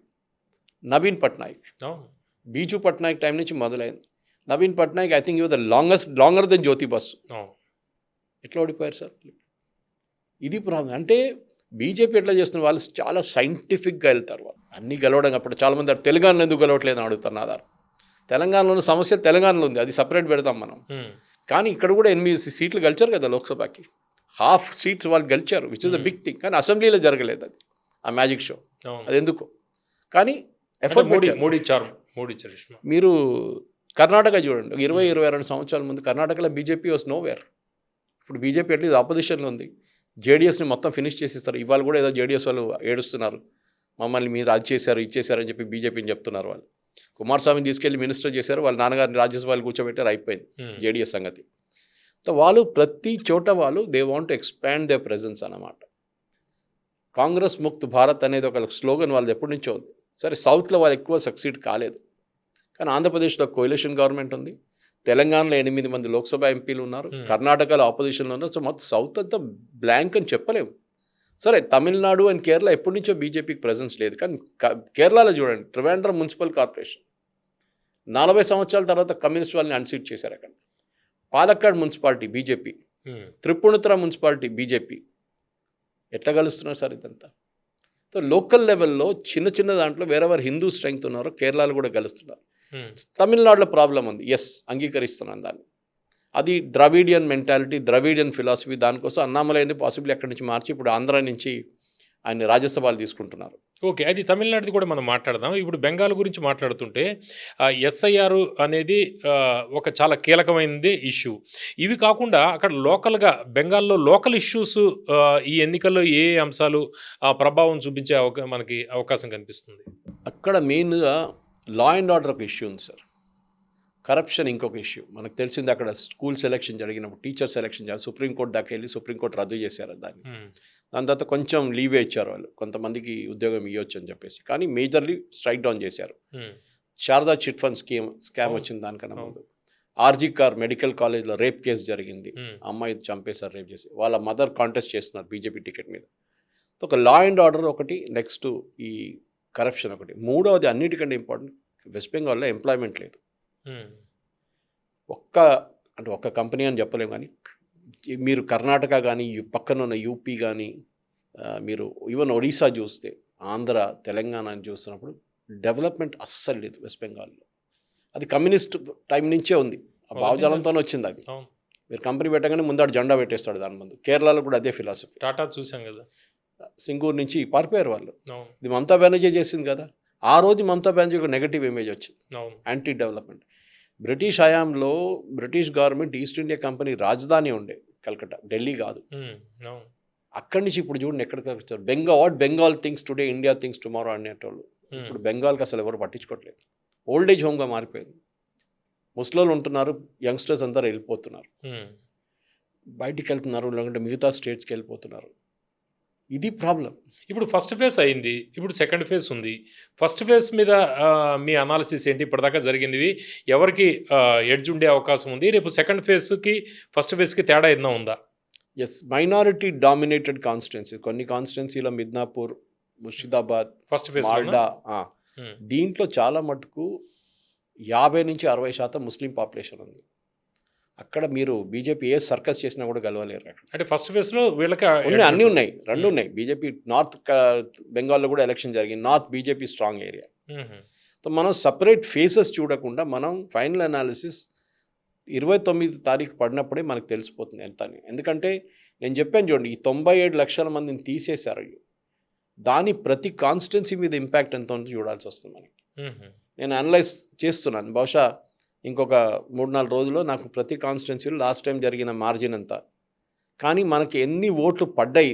నవీన్ పట్నాయక్.
అవును.
బీజు పట్నాయక్ టైం నుంచి మొదలైంది. Naveen Patnaik I think the longer than Jyoti Basu.
అవును.
ఎట్లా ఓడిపోయారు సార్? ఇది ప్రాబ్లం. అంటే బీజేపీ ఎట్లా చేస్తున్నారు, వాళ్ళు చాలా సైంటిఫిక్గా వెళ్తారు. వాళ్ళు అన్నీ గెలవడం. అప్పుడు చాలామంది తెలంగాణలో ఎందుకు గెలవట్లేదని అడుగుతున్నారు. తెలంగాణలోని సమస్య తెలంగాణలో ఉంది, అది సపరేట్ పెడతాం మనం.
ఉమ్,
కానీ ఇక్కడ కూడా 8 సీట్లు గెలిచారు కదా లోక్సభకి. హాఫ్ సీట్స్ వాళ్ళు గెలిచారు, which is a big thing. కానీ అసెంబ్లీలో జరగలేదు అది, ఆ మ్యాజిక్ షో.
అవును.
అది ఎందుకు? కానీ
అంటే
ఎఫర్ట్
మోడీ ఇచ్చారు.
మీరు కర్ణాటక చూడండి, 22 సంవత్సరాల ముందు కర్ణాటకలో బీజేపీ వాస్ నోవేర్. ఇప్పుడు బీజేపీ అట్లీస్ట్ ఆపోజిషన్లో ఉంది. జేడీఎస్ని మొత్తం ఫినిష్ చేసిస్తారు. ఇవాళ కూడా ఏదో జేడీఎస్ వాళ్ళు ఏడుస్తున్నారు, మమ్మల్ని మీరు అది చేశారు ఇది చేశారని చెప్పి బీజేపీని చెప్తున్నారు. వాళ్ళు కుమారస్వామిని తీసుకెళ్లి మినిస్టర్ చేశారు, వాళ్ళ నాన్నగారిని రాజ్యసభలు కూర్చోబెట్టారు, అయిపోయింది జేడీఎస్ సంగతి. సో వాళ్ళు ప్రతి చోట వాళ్ళు they want to expand they presence అన్నమాట. కాంగ్రెస్ ముక్త్ భారత్ అనేది ఒక స్లోగన్ వాళ్ళది ఎప్పటి నుంచో ఉంది. సరే సౌత్లో వాళ్ళు ఎక్కువ సక్సీడ్ కాలేదు, కానీ ఆంధ్రప్రదేశ్లో కోalition గవర్నమెంట్ ఉంది, తెలంగాణలో 8 మంది లోక్సభ ఎంపీలు ఉన్నారు, కర్ణాటకలో ఆపోజిషన్లో ఉన్నారు. సో మొత్తం సౌత్ అంతా బ్లాంక్ అని చెప్పలేము. సరే తమిళనాడు అండ్ కేరళ ఎప్పటి నుంచో బీజేపీకి ప్రెజెన్స్ లేదు. కానీ కేరళలో చూడండి, ట్రివాండ్రం మున్సిపల్ కార్పొరేషన్ 40 సంవత్సరాల తర్వాత కమ్యూనిస్ట్ వాళ్ళని అన్సీట్ చేశారు అక్కడ. Palakkad municipality BJP, Tripunithura municipality BJP. ఎట్లా కలుస్తున్నారు సార్ ఇదంతా? సో లోకల్ లెవెల్లో చిన్న దాంట్లో వేరెవరు హిందూ స్ట్రెంగ్త్ ఉన్నారో కేరళలో కూడా కలుస్తున్నారు. తమిళనాడులో ప్రాబ్లం ఉంది, ఎస్ అంగీకరిస్తున్నాను దాన్ని. అది ద్రవిడియన్ మెంటాలిటీ, ద్రవిడియన్ ఫిలాసఫీ. దానికోసం అన్నామలైని పాసిబుల్ ఎక్కడి నుంచి మార్చి ఇప్పుడు ఆంధ్ర నుంచి ఆయన రాజ్యసభలు తీసుకుంటున్నారు.
ఓకే, అది తమిళనాడుది కూడా మనం మాట్లాడదాం. ఇప్పుడు బెంగాల్ గురించి మాట్లాడుతుంటే ఎస్ఐఆర్ అనేది ఒక చాలా కీలకమైనది ఇష్యూ. ఇవి కాకుండా అక్కడ లోకల్గా బెంగాల్లో లోకల్ ఇష్యూస్ ఈ ఎన్నికల్లో ఏ అంశాలు ప్రభావం చూపించే మనకి అవకాశం కనిపిస్తుంది?
అక్కడ మెయిన్గా లా అండ్ ఆర్డర్ ఒక ఇష్యూ ఉంది సార్. కరప్షన్ ఇంకొక ఇష్యూ. మనకు తెలిసింది అక్కడ స్కూల్ సెలక్షన్ జరిగినప్పుడు టీచర్ సెలక్షన్ చేయాలి, సుప్రీంకోర్టు దాకా వెళ్ళి సుప్రీంకోర్టు రద్దు చేశారు దాన్ని. దాని తర్వాత కొంచెం లీవే ఇచ్చారు వాళ్ళు, కొంతమందికి ఉద్యోగం ఇవ్వచ్చు అని చెప్పేసి. కానీ మేజర్లీ స్ట్రైక్ డౌన్ చేశారు. శారదా చిట్ ఫండ్ స్కామ్ వచ్చింది దానికన్నా ముందు. ఆర్జీ కార్ మెడికల్ కాలేజ్లో రేప్ కేసు జరిగింది, అమ్మాయి చంపేశారు రేప్ చేసి. వాళ్ళ మదర్ కాంటెస్ట్ చేస్తున్నారు బీజేపీ టికెట్ మీద. ఒక లా అండ్ ఆర్డర్ ఒకటి, నెక్స్ట్ ఈ కరప్షన్ ఒకటి. మూడవది అన్నిటికంటే ఇంపార్టెంట్, వెస్ట్ బెంగాల్లో ఎంప్లాయ్మెంట్ లేదు. ఒక్క కంపెనీ అని చెప్పలేము, కానీ మీరు కర్ణాటక కానీ పక్కన ఉన్న యూపీ కానీ మీరు ఈవెన్ ఒడిశా చూస్తే, ఆంధ్ర తెలంగాణ అని చూస్తున్నప్పుడు డెవలప్మెంట్ అస్సలు లేదు వెస్ట్ బెంగాల్లో. అది కమ్యూనిస్ట్ టైం నుంచే ఉంది, ఆ భావజాలంతోనే వచ్చింది అది. మీరు కంపెనీ పెట్టగానే ముందాడు జెండా పెట్టేస్తాడు దాని ముందు. కేరళలో కూడా అదే ఫిలాసఫీ.
టాటా చూసాం కదా,
సింగూరు నుంచి పారిపోయారు వాళ్ళు. ఇది మమతా బెనర్జీ చేసింది కదా. ఆ రోజు మమతా బెనర్జీ ఒక నెగటివ్ ఇమేజ్ వచ్చింది, యాంటీ డెవలప్మెంట్. బ్రిటిష్ హయాంలో British government east India company రాజధాని ఉండే కలకత్తా, ఢిల్లీ కాదు. అక్కడి నుంచి ఇప్పుడు చూడండి ఎక్కడికి వచ్చారు. Bengal things today, India things tomorrow అనేటోళ్ళు ఇప్పుడు బెంగాల్కి అసలు ఎవరు పట్టించుకోవట్లేదు. ఓల్డ్ ఏజ్ హోమ్గా మారిపోయింది. ముస్లింలు ఉంటున్నారు, యంగ్స్టర్స్ అందరూ వెళ్ళిపోతున్నారు,
ఉమ్.
బయటికి వెళ్తున్నారు, లేకుంటే మిగతా స్టేట్స్కి వెళ్ళిపోతున్నారు. ఇది ప్రాబ్లం.
ఇప్పుడు ఫస్ట్ ఫేజ్ అయింది, ఇప్పుడు సెకండ్ ఫేజ్ ఉంది. ఫస్ట్ ఫేజ్ మీద మీ అనాలిసిస్ ఏంటి? ఇప్పటిదాకా జరిగింది ఎవరికి ఎడ్జ్ ఉండే అవకాశం ఉంది? రేపు సెకండ్ ఫేజ్కి ఫస్ట్ ఫేజ్కి తేడా ఏదైనా ఉందా?
ఎస్, మైనారిటీ డామినేటెడ్ కాన్స్టిట్యున్సీ, కొన్ని కాన్స్టిట్యున్సీలో మిద్నాపూర్, ముర్షిదాబాద్,
ఫస్ట్ ఫేజ్
మాల్డా, దీంట్లో చాలా మటుకు 50-60% ముస్లిం పాపులేషన్ ఉంది. అక్కడ మీరు బీజేపీ ఏ సర్కస్ చేసినా కూడా గెలవలేరు అక్కడ.
అంటే ఫస్ట్ ఫేజ్లో వీళ్ళకి
అన్నీ ఉన్నాయి, రెండు ఉన్నాయి. బీజేపీ నార్త్ బెంగాల్లో కూడా ఎలక్షన్ జరిగింది. North BJP strong area. So మనం సపరేట్ ఫేసెస్ చూడకుండా మనం ఫైనల్ అనాలిసిస్ 29 తారీఖు పడినప్పుడే మనకు తెలిసిపోతుంది ఎంత అని. ఎందుకంటే నేను చెప్పాను చూడండి, ఈ 97 లక్షల మందిని తీసేశారు. దాని ప్రతి కాన్స్టిట్యున్సీ మీద ఇంపాక్ట్ ఎంత ఉందో చూడాల్సి వస్తుంది మనకి. నేను అనలైజ్ చేస్తున్నాను. బహుశా ఇంకొక 3-4 రోజుల్లో నాకు ప్రతి కాన్స్టిట్యున్సీలో లాస్ట్ టైం జరిగిన మార్జిన్ ఎంత, కానీ మనకి ఎన్ని ఓట్లు పడ్డాయి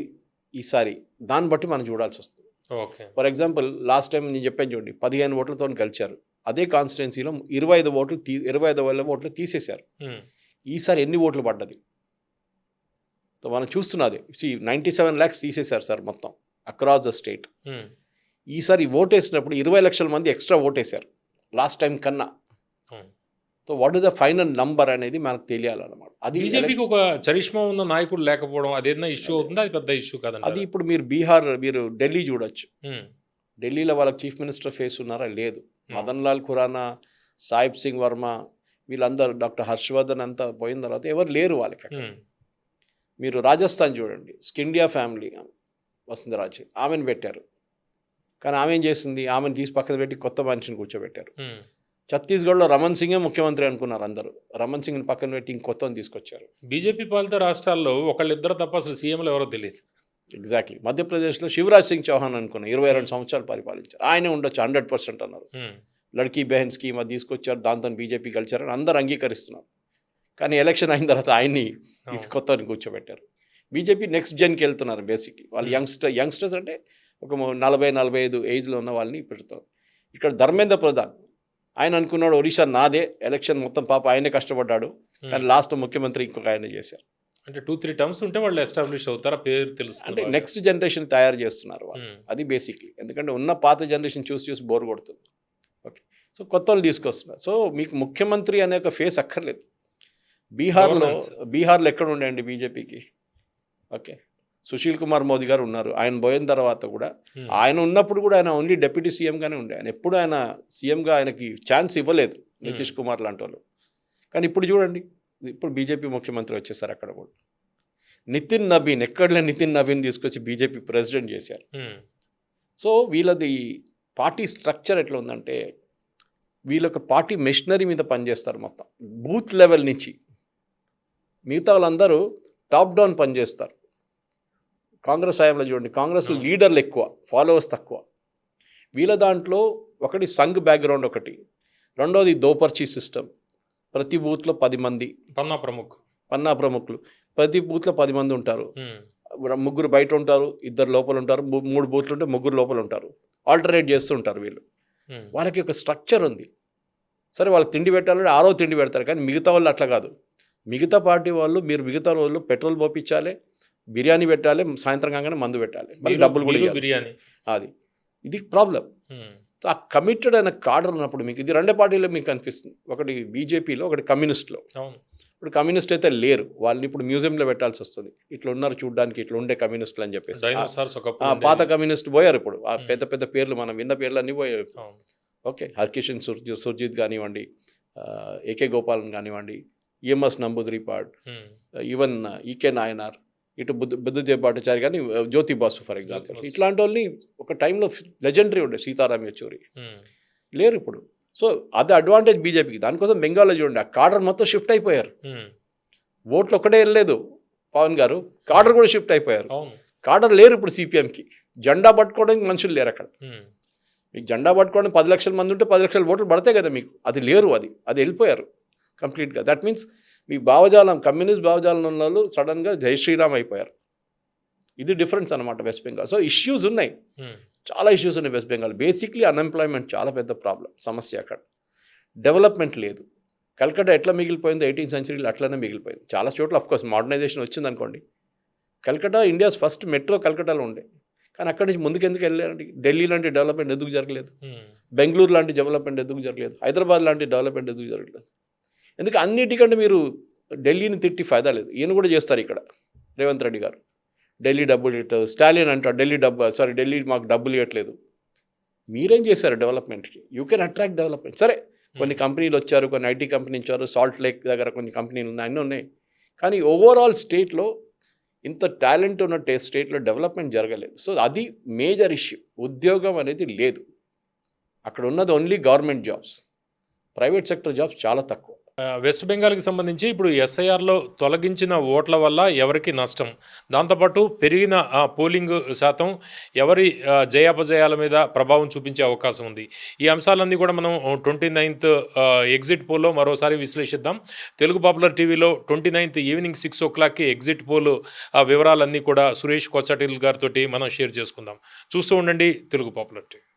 ఈసారి, దాన్ని బట్టి మనం చూడాల్సి వస్తుంది.
Okay.
For example last time నేను చెప్పాను చూడండి, 15 ఓట్లతో గెలిచారు. అదే కాన్స్టిట్యున్సీలో 25 ఓట్లు తీసేశారు. ఈసారి ఎన్ని ఓట్లు పడ్డది మనం చూస్తున్నది. 97 lakhs తీసేశారు సార్ మొత్తం అక్రాస్ ద స్టేట్. ఈసారి ఓటేసినప్పుడు 20 లక్షల మంది ఎక్స్ట్రా ఓటేశారు లాస్ట్ టైం కన్నా. So what is the final number అనేది మనకు తెలియాలన్నమాట. అది
బీజేపీకి ఒక చరిష్మా ఉన్న నాయకుడు లేకపోవడం అదేదైనా ఇష్యూ అవుతుందా? అది పెద్ద ఇష్యూ కదండి.
అది ఇప్పుడు మీరు బీహార్, మీరు ఢిల్లీ చూడొచ్చు. ఢిల్లీలో వాళ్ళకి చీఫ్ మినిస్టర్ ఫేస్ ఉన్నారా? లేదు. మదన్ లాల్ ఖురానా, సాహిబ్ సింగ్ వర్మ, వీళ్ళందరూ, డాక్టర్ హర్షవర్ధన్ అంతా పోయిన తర్వాత ఎవరు లేరు వాళ్ళకి. మీరు రాజస్థాన్ చూడండి, స్కిండియా ఫ్యామిలీ, వసుంధరాజే, ఆమెను పెట్టారు. కానీ ఆమె ఏం చేస్తుంది? ఆమెను తీసి పక్కన పెట్టి కొత్త మనిషిని కూర్చోబెట్టారు. ఛత్తీస్గఢ్లో రమణ్ సింగే ముఖ్యమంత్రి అనుకున్నారు అందరూ. రమణ్ సింగ్ని పక్కన పెట్టి ఇంకొత్తని తీసుకొచ్చారు.
బీజేపీ పాలిత రాష్ట్రాల్లో ఒకళ్ళిద్దరు తప్ప అసలు సీఎంలు ఎవరో తెలియదు.
ఎగ్జాక్ట్లీ. మధ్యప్రదేశ్లో శివరాజ్ సింగ్ చౌహాన్ అనుకున్నారు, 22 సంవత్సరాలు పరిపాలించారు. ఆయనే ఉండొచ్చు 100% అన్నారు. లడ్కీ బెహన్ స్కీమ్ అది తీసుకొచ్చారు, దాంతో బీజేపీ గెలిచారని అందరూ అంగీకరిస్తున్నారు. కానీ ఎలక్షన్ అయిన తర్వాత ఆయన్ని కొత్తని కూర్చోబెట్టారు. బీజేపీ నెక్స్ట్ జెన్కి వెళ్తున్నారు బేసిక్లీ. వాళ్ళు యంగ్స్టర్స్ అంటే ఒక 40-45 ఏజ్లో ఉన్న వాళ్ళని పెడతారు. ఇక్కడ ధర్మేంద్ర ప్రధాన్, ఆయన అనుకున్నాడు ఒరిస్సా నాదే, ఎలక్షన్ మొత్తం పాప ఆయనే కష్టపడ్డాడు, కానీ లాస్ట్ ముఖ్యమంత్రి ఇంకొక ఆయన చేశారు.
అంటే 2-3 టర్మ్స్ ఉంటే వాళ్ళు ఎస్టాబ్లిష్ అవుతారా? పేరు తెలుస్తుంది.
అంటే నెక్స్ట్ జనరేషన్ తయారు చేస్తున్నారు వాళ్ళు. అది బేసిక్లీ. ఎందుకంటే ఉన్న పాత జనరేషన్ చూసి బోర్ కొడుతుంది. ఓకే. సో కొత్త వాళ్ళు తీసుకొస్తున్నారు. సో మీకు ముఖ్యమంత్రి అనే ఒక ఫేస్ అక్కర్లేదు. బీహార్లో ఎక్కడ ఉండండి బీజేపీకి? ఓకే, సుశీల్ కుమార్ మోదీ గారు ఉన్నారు. ఆయన పోయిన తర్వాత కూడా, ఆయన ఉన్నప్పుడు కూడా ఆయన ఓన్లీ డెప్యూటీ సీఎంగానే ఉండే. ఆయన ఎప్పుడు ఆయన సీఎంగా ఆయనకి ఛాన్స్ ఇవ్వలేదు నితీష్ కుమార్ లాంటి వాళ్ళు. కానీ ఇప్పుడు చూడండి, ఇప్పుడు బీజేపీ ముఖ్యమంత్రి వచ్చేసారు. అక్కడ కూడా నితిన్ నవీన్, ఎక్కడలే నితిన్ నవీన్ తీసుకొచ్చి బీజేపీ ప్రెసిడెంట్ చేశారు. సో వీళ్ళది పార్టీ స్ట్రక్చర్ ఎట్లా ఉందంటే, వీళ్ళొక పార్టీ మెషినరీ మీద పనిచేస్తారు మొత్తం బూత్ లెవెల్ నుంచి. మిగతా వాళ్ళందరూ టాప్ డౌన్ పనిచేస్తారు. కాంగ్రెస్ హయాంలో చూడండి, కాంగ్రెస్లో లీడర్లు ఎక్కువ, ఫాలోవర్స్ తక్కువ. వీళ్ళ దాంట్లో ఒకటి సంఘ్ బ్యాక్గ్రౌండ్, ఒకటి రెండోది దోపర్చీ సిస్టమ్. ప్రతి బూత్లో 10 మంది పన్నా ప్రముఖులు, ప్రతి బూత్లో 10 మంది ఉంటారు. 3 బయట ఉంటారు, 2 లోపల ఉంటారు. 3 బూత్లు ఉంటే 3 లోపల ఉంటారు. ఆల్టర్నేట్ చేస్తూ ఉంటారు వీళ్ళు. వాళ్ళకి ఒక స్ట్రక్చర్ ఉంది. సరే, వాళ్ళకి తిండి పెట్టాలంటే ఆరో తిండి పెడతారు, కానీ మిగతా వాళ్ళు అట్లా కాదు. మిగతా పార్టీ వాళ్ళు, మీరు మిగతా రోజుల్లో పెట్రోల్ పోపించాలి, బిర్యానీ పెట్టాలి, సాయంత్రం కాగానే మందు పెట్టాలి, మళ్ళీ డబ్బులు కూడా బిర్యానీ. ఇది ప్రాబ్లం. ఆ కమిటెడ్ అయిన కాడర్ ఉన్నప్పుడు మీకు ఇది 2 పార్టీలో మీకు కనిపిస్తుంది. ఒకటి బీజేపీలో, ఒకటి కమ్యూనిస్ట్లో. ఇప్పుడు కమ్యూనిస్ట్ అయితే లేరు, వాళ్ళని ఇప్పుడు మ్యూజియంలో పెట్టాల్సి వస్తుంది. ఇట్లా ఉన్నారు చూడడానికి, ఇట్లా ఉండే కమ్యూనిస్టులు అని చెప్పేసి. పాత కమ్యూనిస్ట్ పోయారు ఇప్పుడు. ఆ పెద్ద పెద్ద పేర్లు, మనం విన్న పేర్లు అన్నీ పోయారు. ఓకే, హర్కిషన్ సుర్జిత్ కానివ్వండి, ఏకే గోపాలన్ కానివ్వండి, ఈఎంఎస్ నంబూద్రిపాడ్, ఈవెన్ ఈకే నాయనార్, ఇటు బుద్ధదేవ్ భట్టాచారి కానీ, జ్యోతి బాసు ఫర్ ఎగ్జాంపుల్. ఇట్లాంటి వాళ్ళని ఒక టైంలో లెజెండరీ ఉండే, సీతారాం యెచూరి లేరు ఇప్పుడు. సో అది అడ్వాంటేజ్ బీజేపీకి. దానికోసం బెంగాల్లో చూడండి, ఆ కాడర్ మొత్తం షిఫ్ట్ అయిపోయారు. ఓట్లు ఒక్కటే వెళ్ళలేదు పవన్ గారు, కాడర్ కూడా షిఫ్ట్ అయిపోయారు. కాడర్ లేరు ఇప్పుడు సిపిఎంకి. జెండా పట్టుకోవడానికి మనుషులు లేరు అక్కడ. మీకు జెండా పట్టుకోవడానికి 10 లక్షల మంది ఉంటే 10 లక్షల ఓట్లు పడతాయి కదా మీకు. అది లేరు, అది వెళ్ళిపోయారు కంప్లీట్గా. దట్ మీన్స్ మీ భావజాలం, కమ్యూనిస్ట్ భావజాలం ఉన్న వాళ్ళు సడన్గా జై శ్రీరామ్ అయిపోయారు. ఇది డిఫరెన్స్ అనమాట వెస్ట్ బెంగాల్. సో ఇష్యూస్ ఉన్నాయి, చాలా ఇష్యూస్ ఉన్నాయి వెస్ట్ బెంగాల్. బేసిక్లీ అన్ఎంప్లాయ్మెంట్ చాలా పెద్ద ప్రాబ్లం, సమస్య. అక్కడ డెవలప్మెంట్ లేదు. కల్కట్టా ఎట్లా మిగిలిపోయిందో 18th సెంచరీలో అట్లనే మిగిలిపోయింది. చాలా చోట్ల అఫ్కోర్స్ మోడర్నైజేషన్ వచ్చిందనుకోండి. కల్కట్టా ఇండియాస్ ఫస్ట్ మెట్రో కల్కట్టాలో ఉండే. కానీ అక్కడి నుంచి ముందుకు ఎందుకు వెళ్ళారండి? ఢిల్లీ లాంటి డెవలప్మెంట్ ఎందుకు జరగలేదు? బెంగళూరు లాంటి డెవలప్మెంట్ ఎందుకు జరగలేదు? హైదరాబాద్ లాంటి డెవలప్మెంట్ ఎందుకు జరగలేదు? ఎందుకు అన్నిటికంటే మీరు ఢిల్లీని తిట్టి ఫైదా లేదు. ఈయన కూడా చేస్తారు ఇక్కడ రేవంత్ రెడ్డి గారు. ఢిల్లీ డబ్బులు ఇవ్వట్లేదు, స్టాలిన్ అంటారు ఢిల్లీ మాకు డబ్బులు ఇవ్వట్లేదు. మీరేం చేశారు డెవలప్మెంట్కి? You can attract development. సరే కొన్ని కంపెనీలు వచ్చారు, కొన్ని ఐటీ కంపెనీ వచ్చారు, సాల్ట్ లేక్ దగ్గర కొన్ని కంపెనీలు ఉన్నాయి, అన్నీ ఉన్నాయి. కానీ ఓవరాల్ స్టేట్లో ఇంత టాలెంట్ ఉన్న స్టేట్లో డెవలప్మెంట్ జరగలేదు. సో అది మేజర్ ఇష్యూ. ఉద్యోగం అనేది లేదు అక్కడ. ఉన్నది only government jobs, private sector jobs చాలా తక్కువ.
వెస్ట్ బెంగాల్కి సంబంధించి ఇప్పుడు ఎస్ఐఆర్లో తొలగించిన ఓట్ల వల్ల ఎవరికి నష్టం, దాంతోపాటు పెరిగిన పోలింగ్ శాతం ఎవరి జయాపజయాల మీద ప్రభావం చూపించే అవకాశం ఉంది. ఈ అంశాలన్నీ కూడా మనం 29th ఎగ్జిట్ పోల్లో మరోసారి విశ్లేషిద్దాం. తెలుగు పాపులర్ టీవీలో 29th ఈవినింగ్ 6 o'clockకి ఎగ్జిట్ పోల్ వివరాలన్నీ కూడా సురేష్ కొచ్చటిల్ గారితో మనం షేర్ చేసుకుందాం. చూస్తూ ఉండండి తెలుగు పాపులర్ టీవీ.